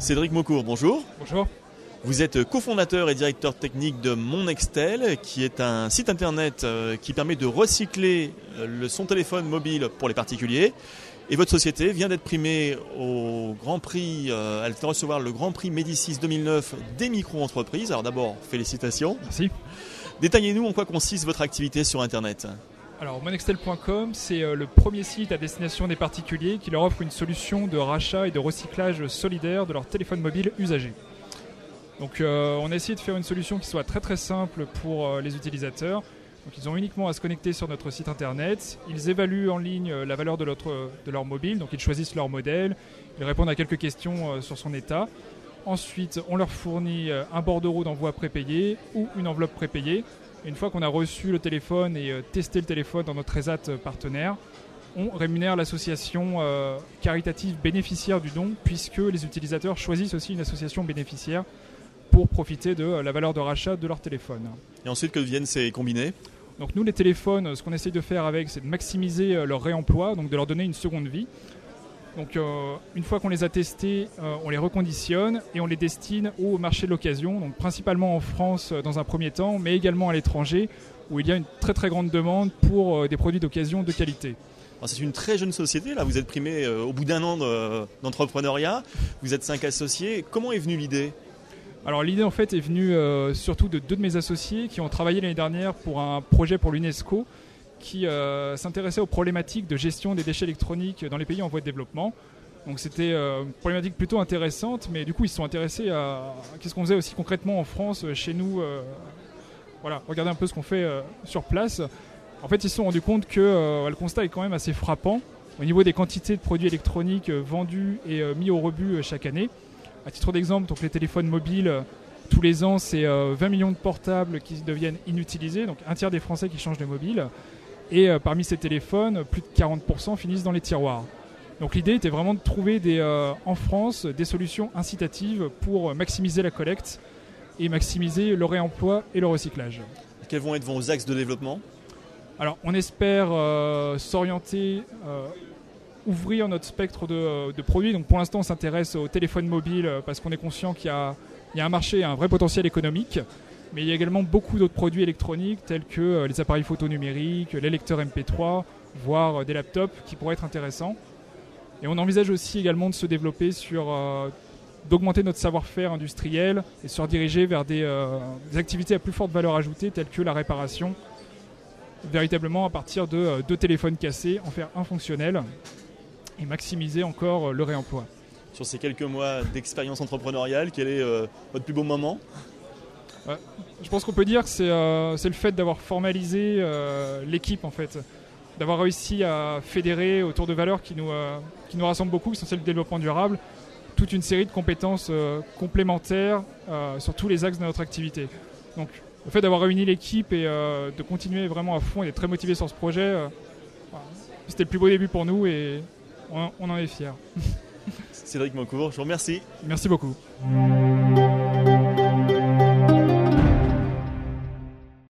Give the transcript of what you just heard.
Cédric Maucourt, bonjour. Bonjour. Vous êtes cofondateur et directeur technique de Monextel, qui est un site internet qui permet de recycler son téléphone mobile pour les particuliers. Et votre société vient d'être primée au Grand Prix, elle vient de recevoir le Grand Prix Médicis 2009 des micro-entreprises. Alors d'abord, félicitations. Merci. Détaillez-nous en quoi consiste votre activité sur Internet. Alors monextel.com, c'est le premier site à destination des particuliers qui leur offre une solution de rachat et de recyclage solidaire de leur téléphone mobile usagé. Donc on a essayé de faire une solution qui soit très très simple pour les utilisateurs. Donc ils ont uniquement à se connecter sur notre site internet, ils évaluent en ligne la valeur de leur mobile, donc ils choisissent leur modèle, ils répondent à quelques questions sur son état. Ensuite, on leur fournit un bordereau d'envoi prépayé ou une enveloppe prépayée. Une fois qu'on a reçu le téléphone et testé le téléphone dans notre ESAT partenaire, on rémunère l'association caritative bénéficiaire du don, puisque les utilisateurs choisissent aussi une association bénéficiaire pour profiter de la valeur de rachat de leur téléphone. Et ensuite, que deviennent ces combinés ? Donc nous, les téléphones, ce qu'on essaye de faire avec, c'est de maximiser leur réemploi, donc de leur donner une seconde vie. Donc une fois qu'on les a testés, on les reconditionne et on les destine au marché de l'occasion, donc principalement en France dans un premier temps, mais également à l'étranger, où il y a une très très grande demande pour des produits d'occasion de qualité. Alors, c'est une très jeune société, là vous êtes primé au bout d'un an d'entrepreneuriat, vous êtes 5 associés. Comment est venue l'idée ? Alors l'idée en fait est venue surtout de 2 de mes associés qui ont travaillé l'année dernière pour un projet pour l'UNESCO qui s'intéressait aux problématiques de gestion des déchets électroniques dans les pays en voie de développement. Donc c'était une problématique plutôt intéressante, mais du coup ils se sont intéressés à qu'est-ce qu'on faisait aussi concrètement en France, chez nous. Voilà, regardez un peu ce qu'on fait sur place. En fait ils se sont rendus compte que le constat est quand même assez frappant au niveau des quantités de produits électroniques vendus et mis au rebut chaque année. À titre d'exemple, donc les téléphones mobiles, tous les ans, c'est 20 millions de portables qui deviennent inutilisés, donc un tiers des Français qui changent de mobile. Et parmi ces téléphones, plus de 40% finissent dans les tiroirs. Donc l'idée était vraiment de trouver en France des solutions incitatives pour maximiser la collecte et maximiser le réemploi et le recyclage. Quels vont être vos axes de développement ? Alors, on espère s'orienter... ouvrir notre spectre de produits. Donc pour l'instant, on s'intéresse aux téléphones mobiles parce qu'on est conscient qu'il y a un marché, un vrai potentiel économique. Mais il y a également beaucoup d'autres produits électroniques tels que les appareils photo numériques, les lecteurs MP3, voire des laptops qui pourraient être intéressants. Et on envisage aussi également de se développer d'augmenter notre savoir-faire industriel et se rediriger vers des activités à plus forte valeur ajoutée telles que la réparation, véritablement à partir de 2 téléphones cassés, en faire un fonctionnel et maximiser encore le réemploi. Sur ces quelques mois d'expérience entrepreneuriale, quel est votre plus beau moment ? Je pense qu'on peut dire que c'est le fait d'avoir formalisé l'équipe, en fait, d'avoir réussi à fédérer autour de valeurs qui nous rassemblent beaucoup, qui sont celles du développement durable, toute une série de compétences complémentaires sur tous les axes de notre activité. Donc le fait d'avoir réuni l'équipe et de continuer vraiment à fond et d'être très motivé sur ce projet, c'était le plus beau début pour nous et on en est fiers. Cédric Maucourt, je vous remercie. Merci beaucoup.